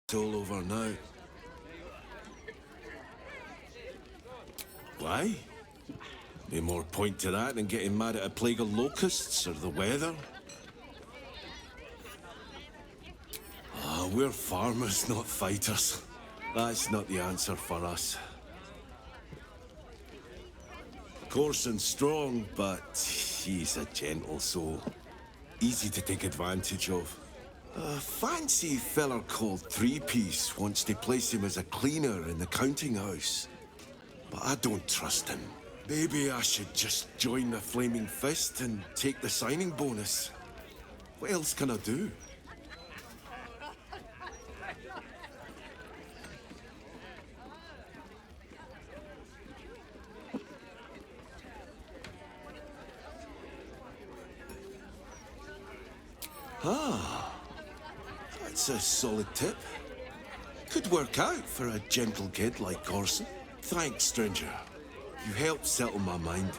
It's all over now. Why? No more point to that than getting mad at a plague of locusts or the weather. We're farmers, not fighters. That's not the answer for us. Coarse and strong, but he's a gentle soul. Easy to take advantage of. A fancy feller called Three-Piece wants to place him as a cleaner in the counting house. But I don't trust him. Maybe I should just join the Flaming Fist and take the signing bonus. What else can I do? That's a solid tip. Could work out for a gentle kid like Corson. Thanks, stranger. You helped settle my mind.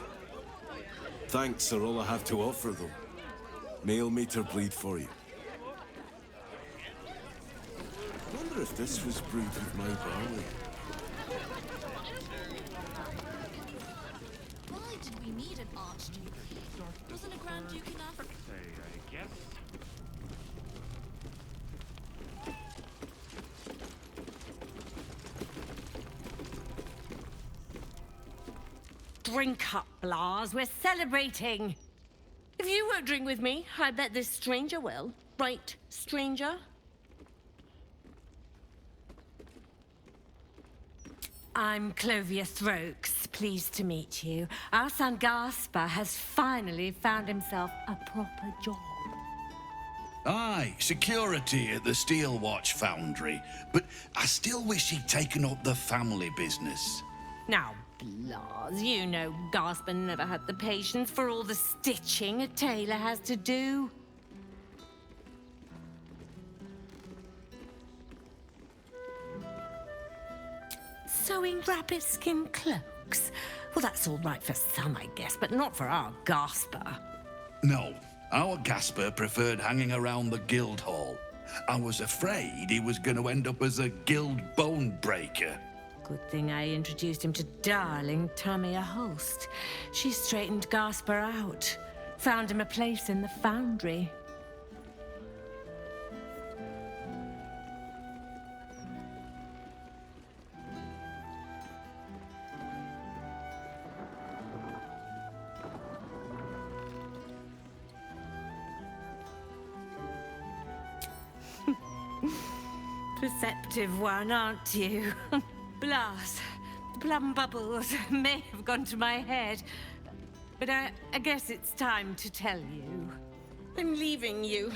Thanks are all I have to offer, though. Mail meter bleed for you. I wonder if this was brewed with my barley. Why did we need an archduke? Wasn't a grand duke enough? I guess. Drink up, Blas. We're celebrating. If you won't drink with me, I bet this stranger will. Right, stranger? I'm Clovia Throaks. Pleased to meet you. Our son Gaspar has finally found himself a proper job. Aye, security at the Steel Watch Foundry. But I still wish he'd taken up the family business. Now, Blas, you know Gaspar never had the patience for all the stitching a tailor has to do. Sewing rabbit-skin cloaks? Well, that's all right for some, I guess, but not for our Gaspar. No, our Gasper preferred hanging around the guild hall. I was afraid he was going to end up as a guild bone breaker. Good thing I introduced him to darling Tamia Holst. She straightened Gaspar out, found him a place in the foundry. Perceptive one, aren't you? Blas, plum bubbles may have gone to my head, but I guess it's time to tell you. I'm leaving you.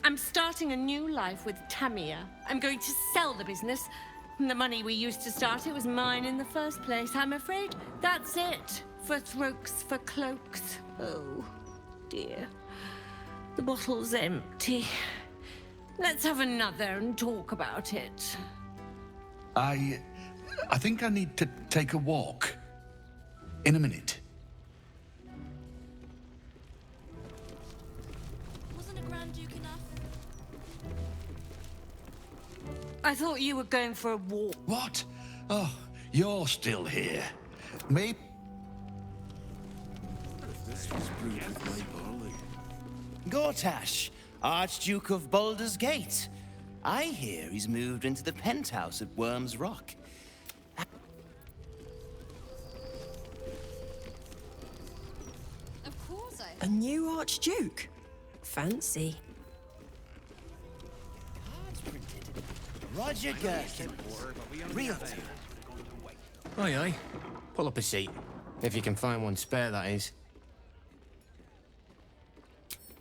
I'm starting a new life with Tamia. I'm going to sell the business. The money we used to start it was mine in the first place. I'm afraid that's it for Throaks for Cloaks. Oh, dear. The bottle's empty. Let's have another and talk about it. I think I need to take a walk. In a minute. Wasn't a grand duke enough? I thought you were going for a walk. What? Oh, you're still here. Maybe. This was brewed with my barley. Gortash, Archduke of Baldurs Gate. I hear he's moved into the penthouse at Worm's Rock. Of course I. A new Archduke? Fancy. Cards printed. Roger Gherkin, realtor. Aye, aye. Pull up a seat. If you can find one spare, that is.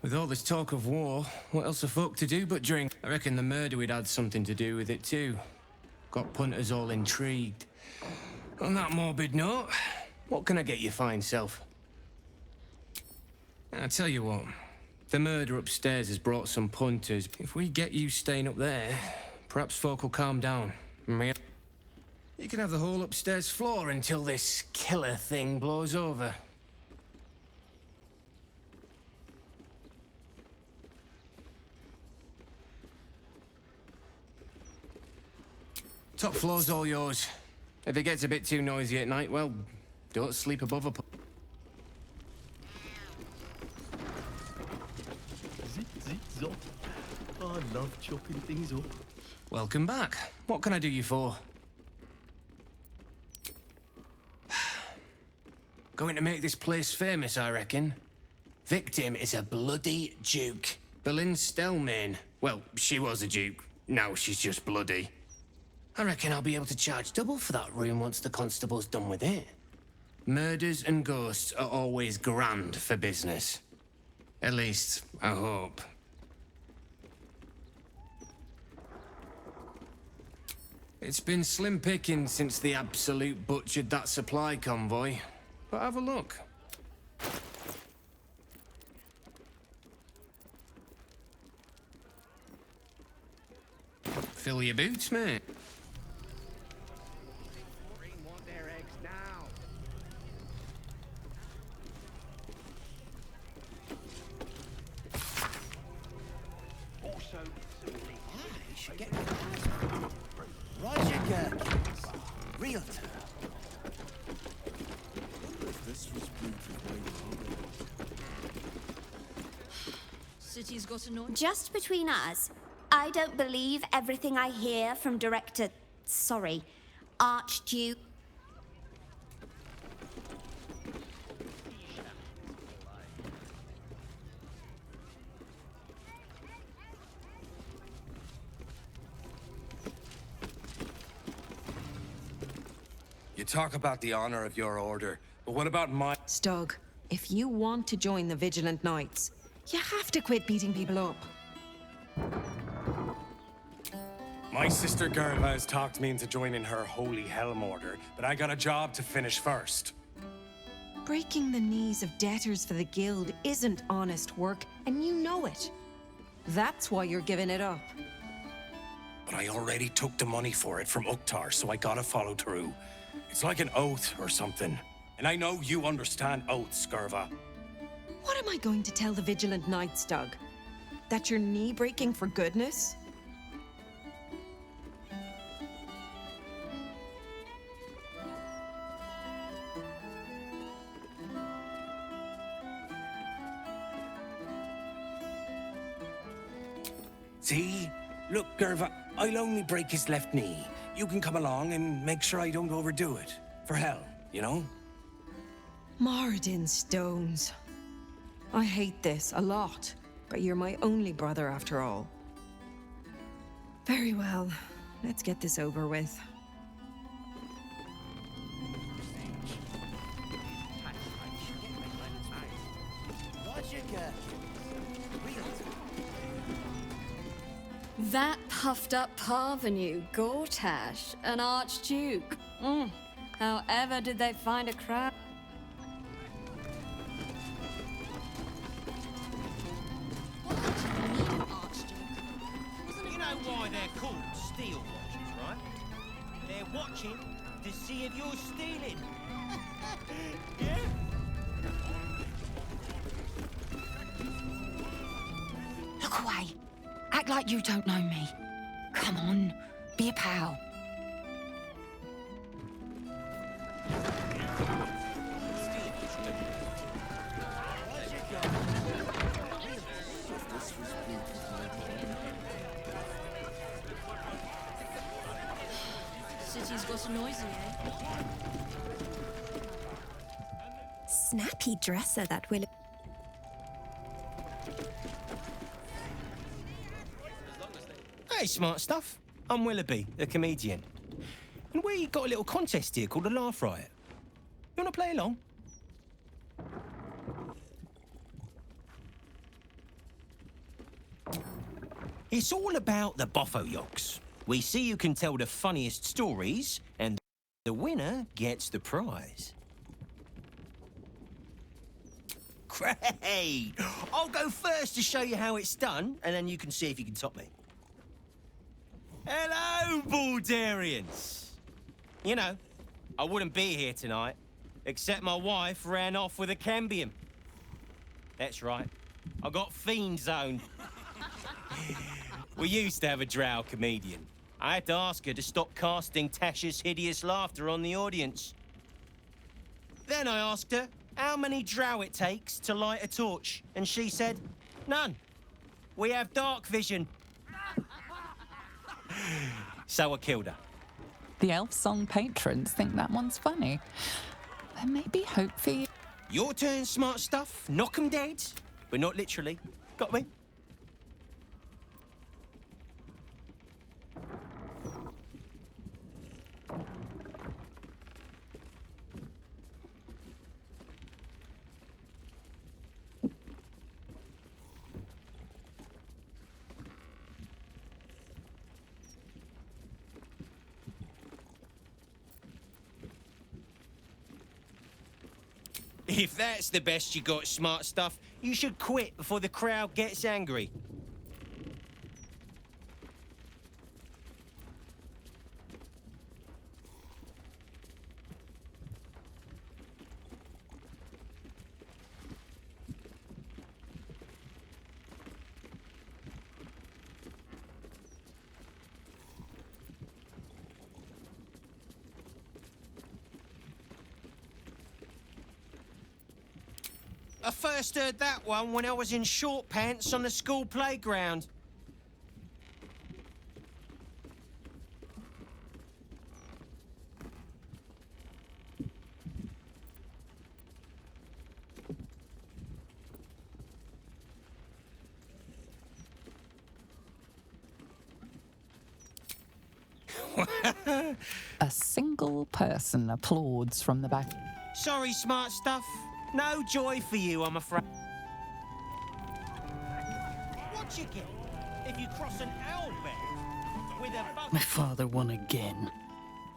With all this talk of war, what else are folk to do but drink? I reckon the murder we'd had something to do with it too. Got punters all intrigued. On that morbid note, what can I get you fine self? I tell you what, the murder upstairs has brought some punters. If we get you staying up there, perhaps folk will calm down. You can have the whole upstairs floor until this killer thing blows over. Top floor's all yours. If it gets a bit too noisy at night, well, don't sleep above a... Zip, zip, zop. I love chopping things up. Welcome back. What can I do you for? Going to make this place famous, I reckon. Victim is a bloody duke. Boleyn Stelmane. Well, she was a duke. Now she's just bloody. I reckon I'll be able to charge double for that room once the constable's done with it. Murders and ghosts are always grand for business. At least, I hope. It's been slim pickings since the Absolute butchered that supply convoy. But have a look. Fill your boots, mate. Roger Gherkins, realtor. This was City's got annoyed. Just between us, I don't believe everything I hear from Archduke. You talk about the honor of your order, but what about my... Stug, if you want to join the Vigilant Knights, you have to quit beating people up. My sister Gerva has talked me into joining her Holy Helm Order, but I got a job to finish first. Breaking the knees of debtors for the guild isn't honest work, and you know it. That's why you're giving it up. But I already took the money for it from Uktar, so I gotta follow through. It's like an oath or something. And I know you understand oaths, Gerva. What am I going to tell the Vigilant Knights, Doug? That you're knee-breaking for goodness? See? Look, Gerva, I'll only break his left knee. You can come along and make sure I don't overdo it. For hell, you know? Moradin Stones. I hate this a lot, but you're my only brother after all. Very well. Let's get this over with. Roger Gherkins, realtor. That puffed up parvenu, Gortash, an archduke. However did they find a crowd? What do you need an archduke? Wasn't it You know why they're called steel watchers, right? They're watching to see if you're stealing. Yeah? Look away. Act like you don't know me. Come on, be a pal. City's got noisy, eh? Snappy dresser, that will. Hey, smart stuff. I'm Willoughby, the comedian. And we got a little contest here called a Laugh Riot. You want to play along? It's all about the Boffo Yonks. We see who can tell the funniest stories, and the winner gets the prize. Great! I'll go first to show you how it's done, and then you can see if you can top me. Hello, Baldurians! You know, I wouldn't be here tonight, except my wife ran off with a cambion. That's right, I got fiend zoned. We used to have a drow comedian. I had to ask her to stop casting Tasha's hideous laughter on the audience. Then I asked her how many drow it takes to light a torch, and she said, none. We have dark vision. So I killed her. The elf song patrons think that one's funny. There may be hope for you. Your turn, smart stuff. Knock 'em dead, but not literally. Got me? If that's the best you got, smart stuff, you should quit before the crowd gets angry. I first heard that one when I was in short pants on the school playground. A single person applauds from the back. Sorry, smart stuff. No joy for you, I'm afraid. What you get if you cross an owl bear with a bug? My father won again.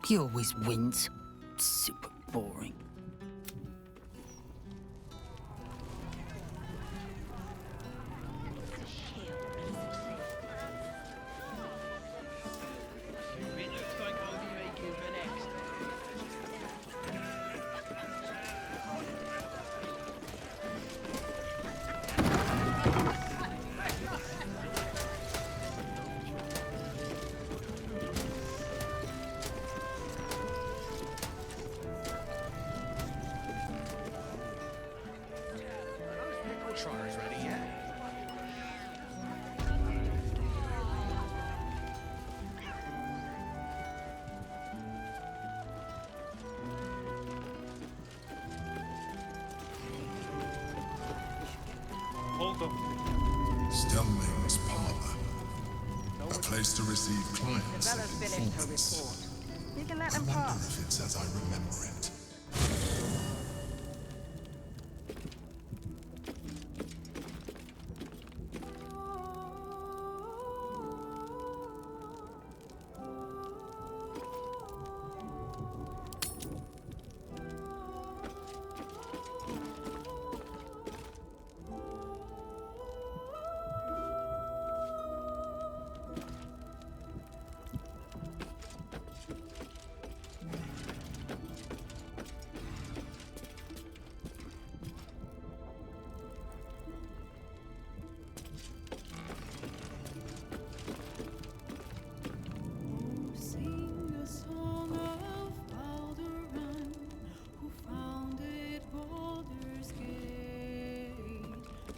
He always wins. Super boring. Stelming's parlour. A place to receive clients and informants. You can let I them wonder pass. if it's as I remember it. Sing a song of Baldur, who founded Baldur's Gate.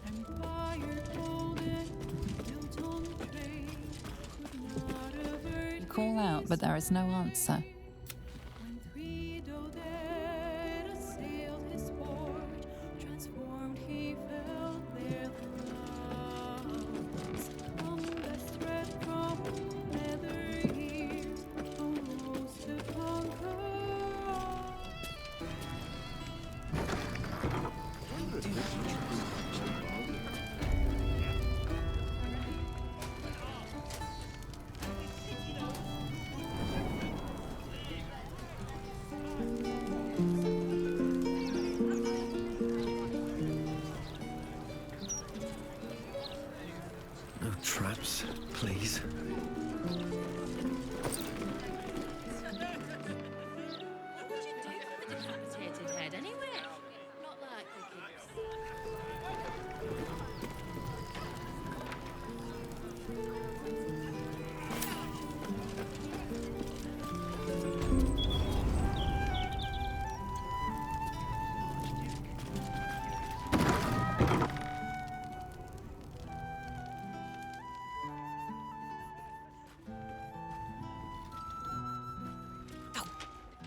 Empire golden, built on trade, could not avert. You call out, but there is no answer. When three dead assailed his port, transformed he felt their love. Succumbed as thread from nether years, arose to conquer all.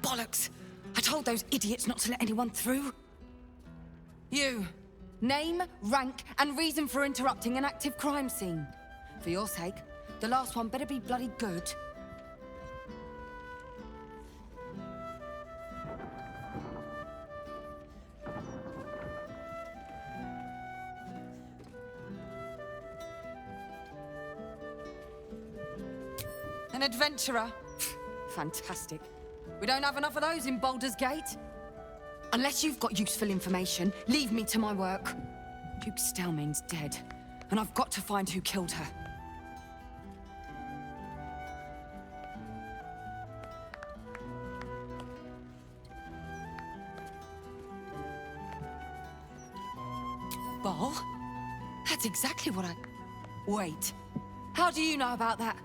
Bollocks! I told those idiots not to let anyone through. You. Name, rank, and reason for interrupting an active crime scene. For your sake, the last one better be bloody good. An adventurer? Fantastic. We don't have enough of those in Baldur's Gate. Unless you've got useful information, leave me to my work. Duke Stelmane's dead, and I've got to find who killed her. Ball? That's exactly what I... Wait. How do you know about that?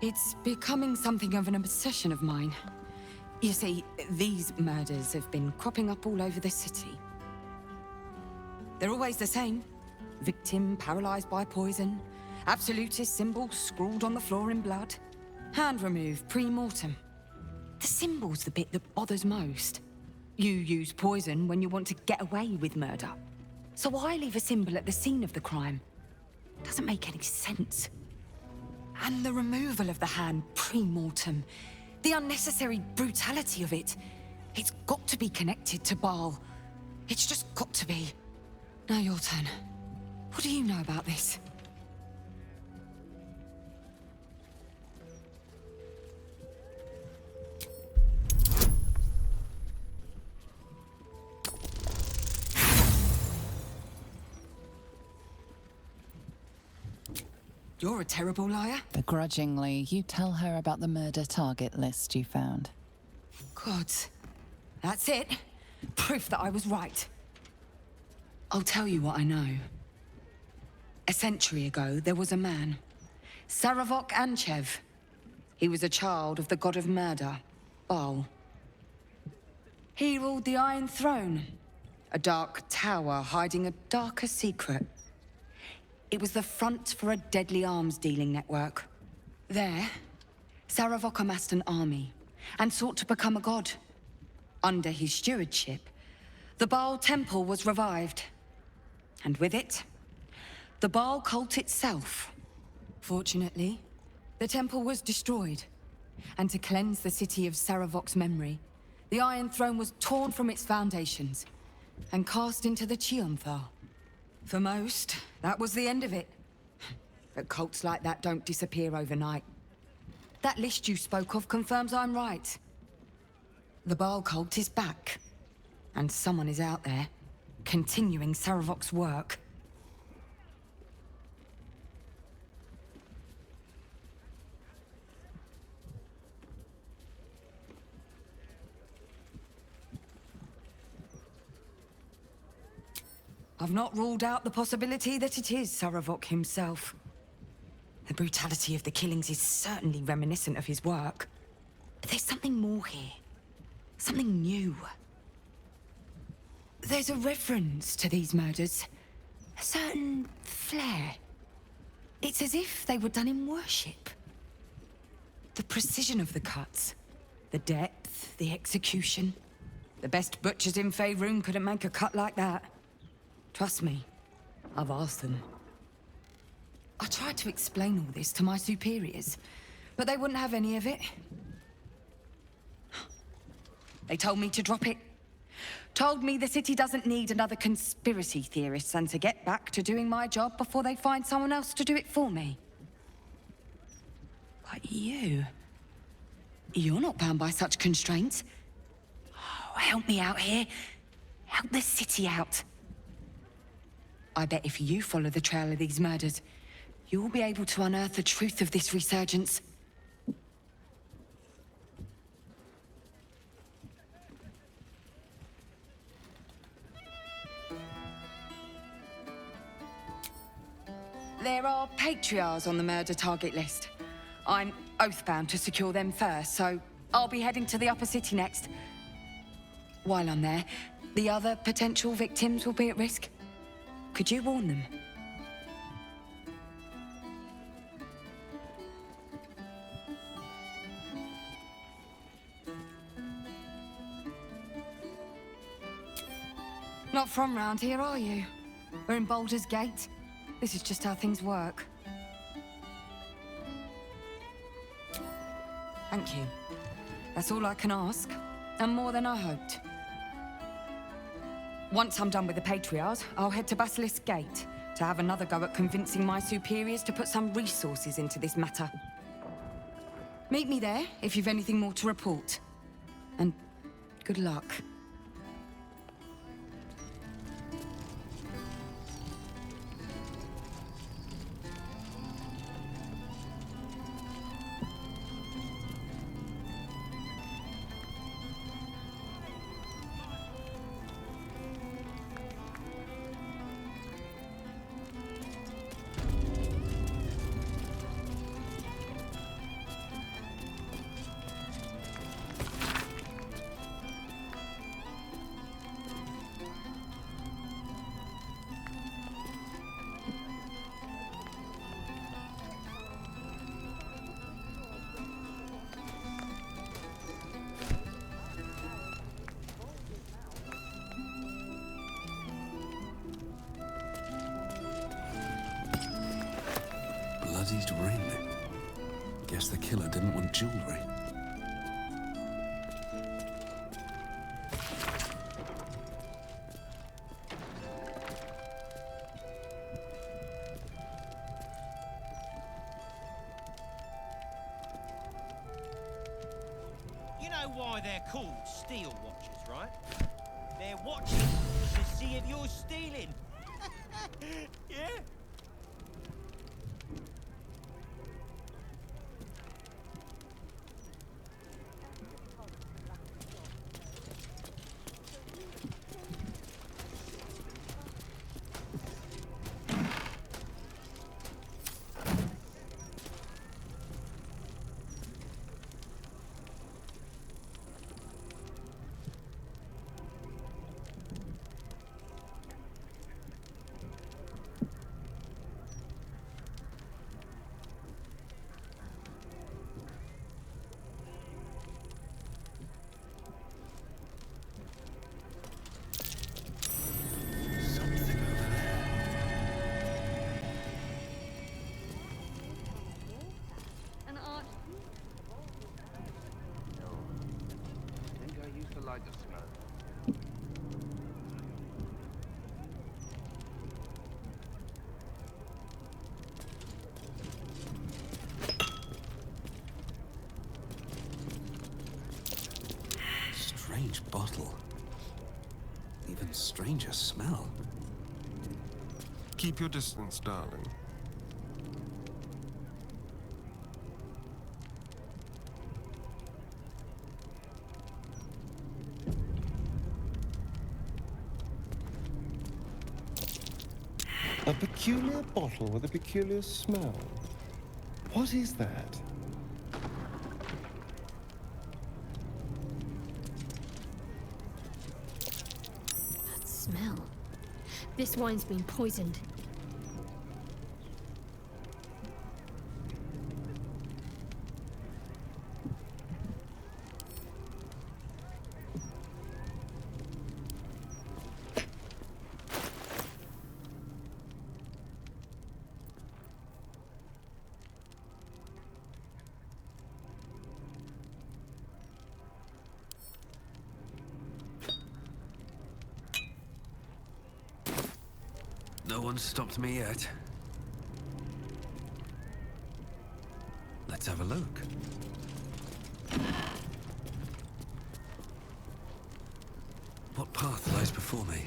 It's becoming something of an obsession of mine. You see, these murders have been cropping up all over the city. They're always the same. Victim paralyzed by poison, absolutist symbol scrawled on the floor in blood, hand removed pre-mortem. The symbol's the bit that bothers most. You use poison when you want to get away with murder. So why leave a symbol at the scene of the crime? Doesn't make any sense. And the removal of the hand pre-mortem, the unnecessary brutality of it. It's got to be connected to Baal. It's just got to be. Now your turn. What do you know about this? You're a terrible liar. Begrudgingly, you tell her about the murder target list you found. Gods. That's it. Proof that I was right. I'll tell you what I know. A century ago, there was a man, Saravok Anchev. He was a child of the god of murder, Baal. He ruled the Iron Throne, a dark tower hiding a darker secret. It was the front for a deadly arms-dealing network. There, Saravok amassed an army and sought to become a god. Under his stewardship, the Baal Temple was revived. And with it, the Baal cult itself. Fortunately, the temple was destroyed. And to cleanse the city of Saravok's memory, the Iron Throne was torn from its foundations and cast into the Chionthar. For most, that was the end of it. But cults like that don't disappear overnight. That list you spoke of confirms I'm right. The Baal cult is back. And someone is out there, continuing Saravok's work. I've not ruled out the possibility that it is Saravok himself. The brutality of the killings is certainly reminiscent of his work. But there's something more here. Something new. There's a reference to these murders. A certain flair. It's as if they were done in worship. The precision of the cuts. The depth, the execution. The best butchers in Faerun couldn't make a cut like that. Trust me, I've asked them. I tried to explain all this to my superiors, but they wouldn't have any of it. They told me to drop it. Told me the city doesn't need another conspiracy theorist and to get back to doing my job before they find someone else to do it for me. But you're not bound by such constraints. Oh, help me out here. Help the city out. I bet if you follow the trail of these murders, you'll be able to unearth the truth of this resurgence. There are patriarchs on the murder target list. I'm oath-bound to secure them first, so I'll be heading to the upper city next. While I'm there, the other potential victims will be at risk. Could you warn them? Not from round here, are you? We're in Baldur's Gate. This is just how things work. Thank you. That's all I can ask, and more than I hoped. Once I'm done with the Patriarchs, I'll head to Basilisk Gate to have another go at convincing my superiors to put some resources into this matter. Meet me there if you've anything more to report. And good luck. Bloodied ring. Guess the killer didn't want jewelry. You know why they're called steel watches, right? They're watching to see if you're stealing. Yeah? Strange bottle. Even stranger smell. Keep your distance, darling. A peculiar bottle with a peculiar smell. What is that? That smell. This wine's been poisoned. No one's stopped me yet. Let's have a look. What path lies before me?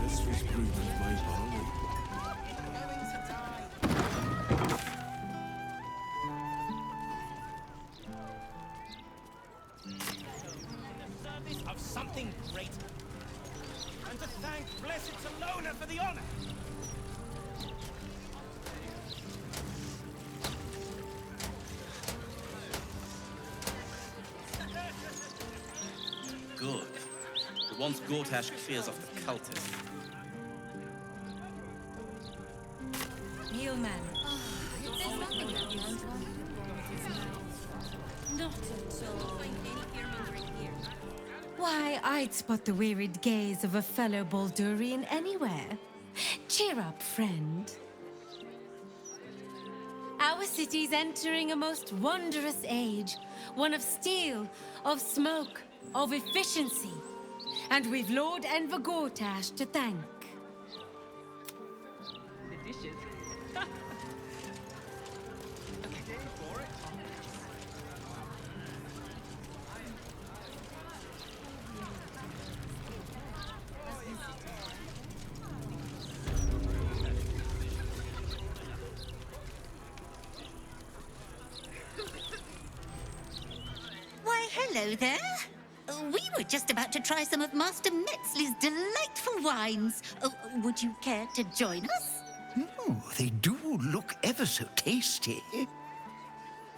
This was brewed with my barley. Of something greater. and to thank blessed Salona for the honor. Good. But once Gortash clears off the cultists. Mealman. There's nothing that you want Not at all. Why, I'd spot the wearied gaze of a fellow Baldurian anywhere. Cheer up, friend. Our city's entering a most wondrous age. One of steel, of smoke, of efficiency. And we've Lord Enver Gortash to thank. The dishes. Why, hello there. We were just about to try some of Master Metzley's delightful wines. Would you care to join us? Oh, they do look ever so tasty.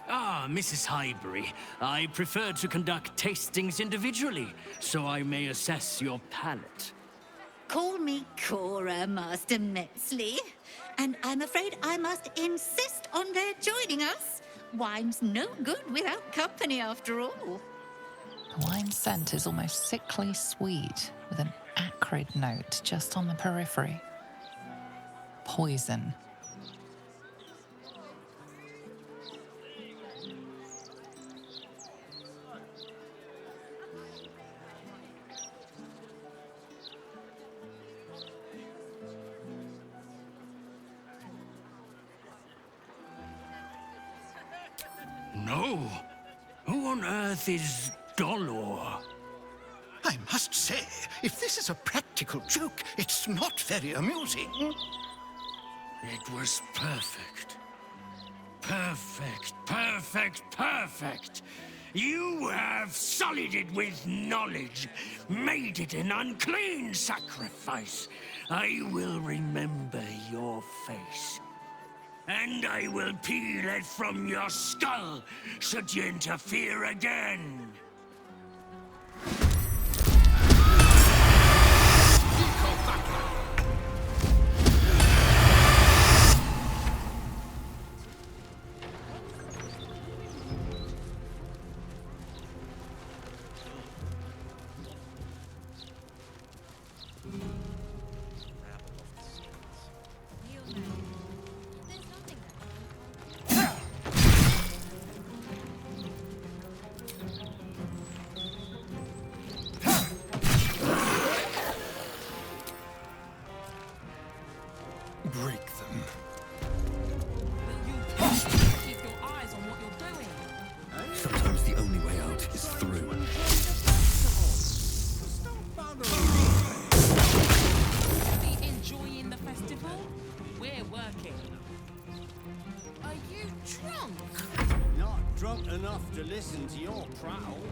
Ah, Mrs. Highbury, I prefer to conduct tastings individually, so I may assess your palate. Call me Cora, Master Metzley. And I'm afraid I must insist on their joining us. Wine's no good without company, after all. The wine scent is almost sickly sweet, with an acrid note just on the periphery. Poison. No. Who on earth is Dolor? I must say, if this is a practical joke, it's not very amusing. It was perfect. Perfect, perfect, perfect. You have sullied it with knowledge, made it an unclean sacrifice. I will remember your face. And I will peel it from your skull, should you interfere again. Break them. Keep your eyes on what you're doing. Sometimes the only way out is through. Be enjoying the festival? We're working. Are you drunk? Not drunk enough to listen to your prattle.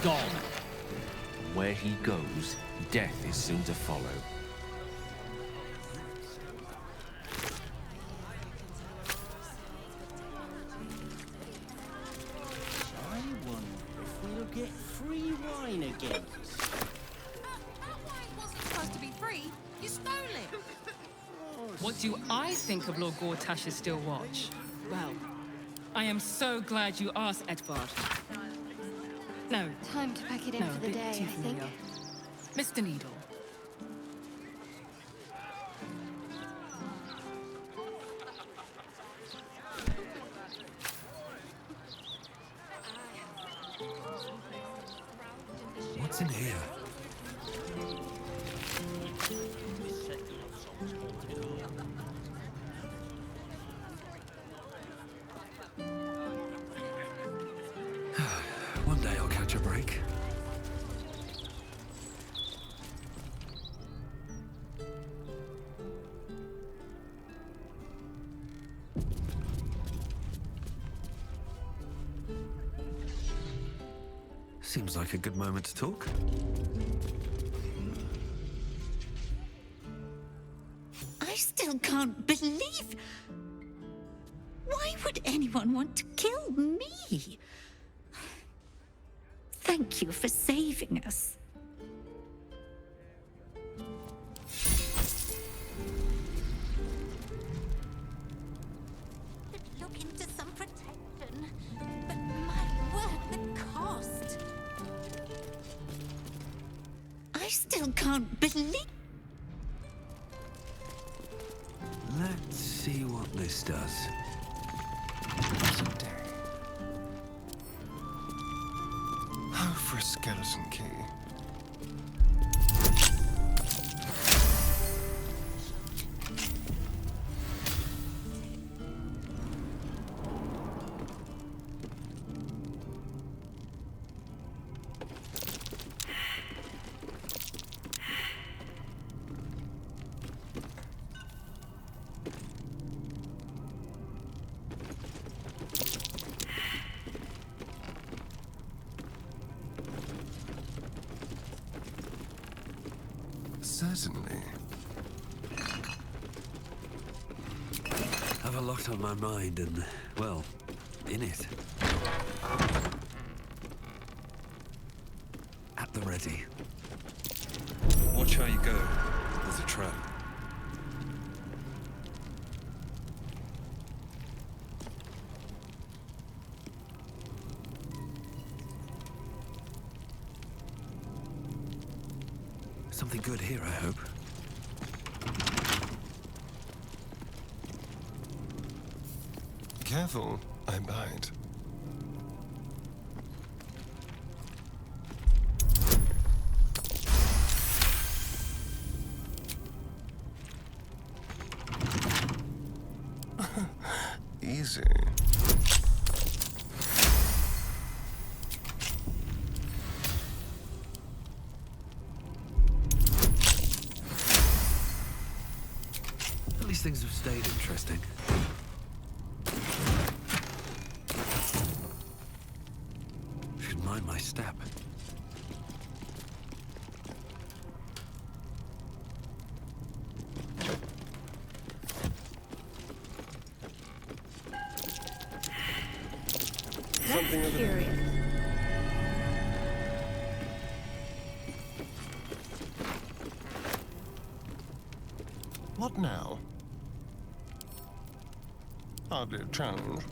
Gone. Where he goes, death is soon to follow. I wonder if we'll get free wine again. That wine wasn't supposed to be free. You stole it. What do I think of Lord Gortash's still watch? Well, I am so glad you asked, Edvard. No. Time to pack it in No, for a the bit day, too I think. familiar. Mr. Needle. What's in here? One day I'll catch a break. Seems like a good moment to talk. I still can't believe... Why would anyone want to kill me? Thank you for saving us. Could look into some protection, but my word, the cost. I still can't believe... Let's see what this does. Oh, for a skeleton key. Certainly. Have a lot on my mind and, well, in it. At the ready. Watch how you go. There's a trap. Something good here, I hope. Careful, I bite. Easy. At least things have stayed interesting. Should mind my step. Something of Curious. What now? Hardly a challenge.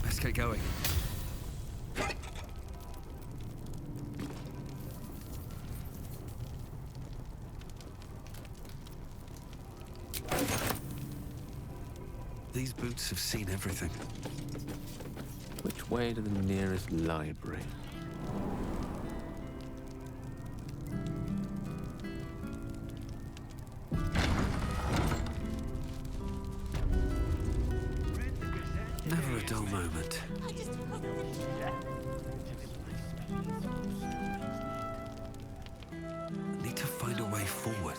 Let's get going. These boots have seen everything. Which way to the nearest library? Never a dull moment. Need to find a way forward.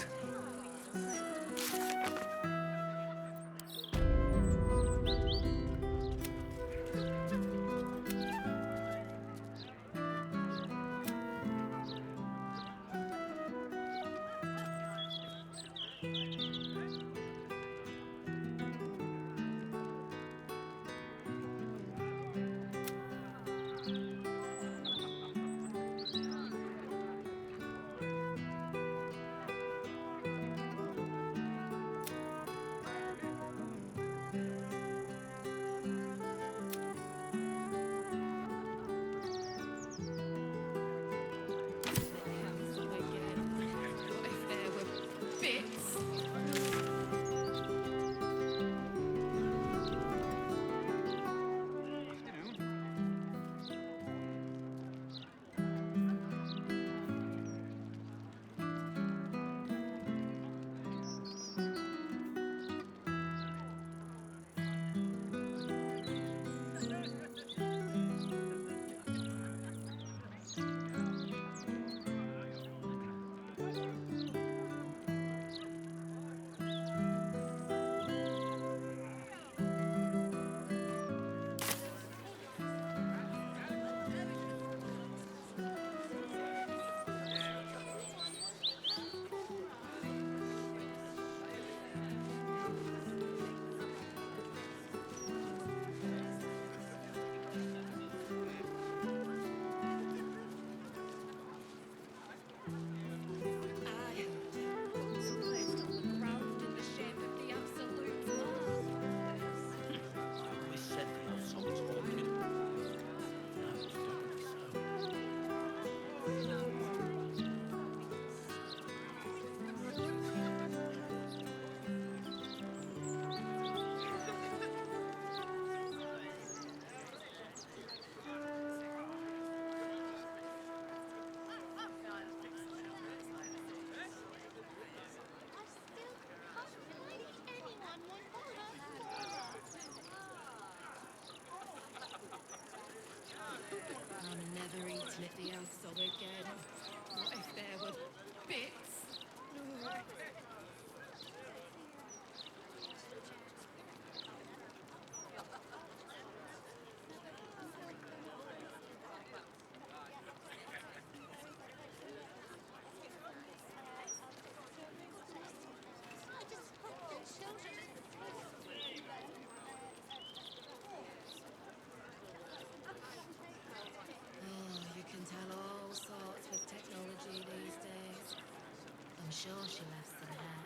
sure she left some hair.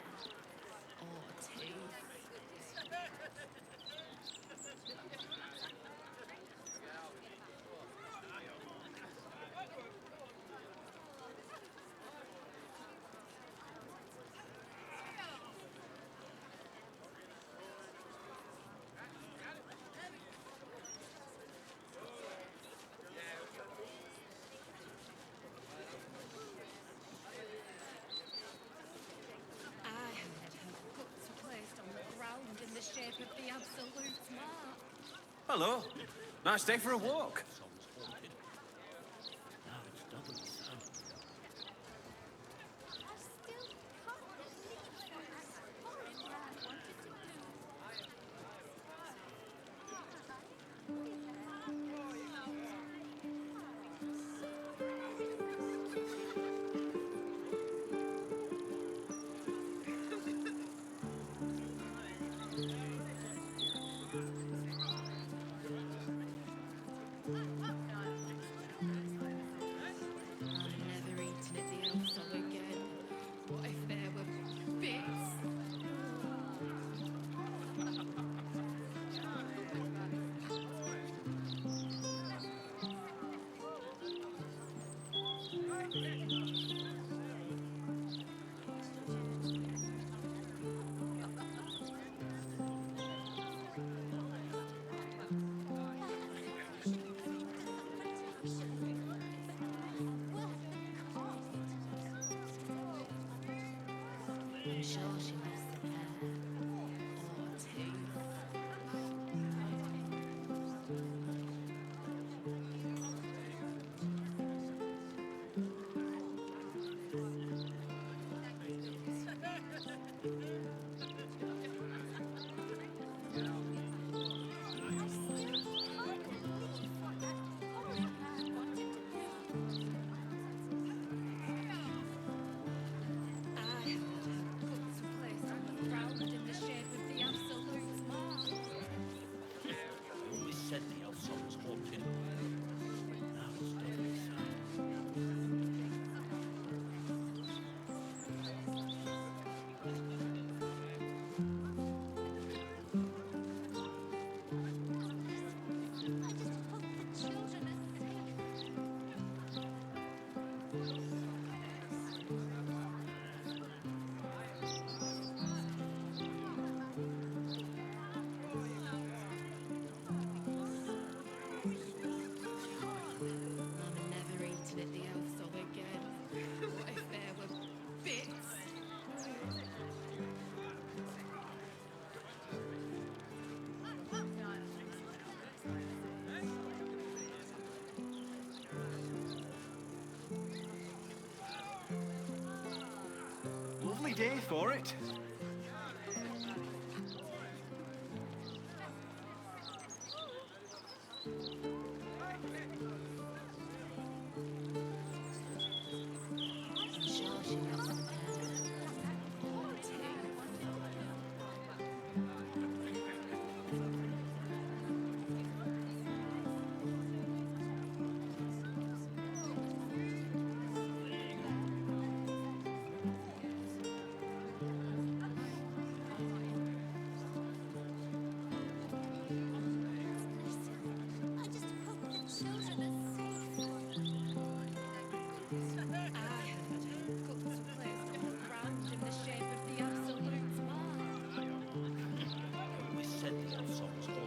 Or a tooth. I heard her guts were placed on the ground in the shape of the Absolute's mark. Hello. Nice day for a walk. I'm never eating at the Elfsol again. What if there were bits? I'm sure she left some hair. Or a tooth. I heard her guts were placed on the ground in the shape of the Absolute's mark. I always said the Elfsong was haunted. Now it's doubly so. I'm never eating at the Elfsol again. What if there were bits? Lovely day for it. I'm sure she left some hair. Or a tooth. I heard her guts were placed on the ground in the shape of the Absolute's mark. I always said the Elfsong was haunted.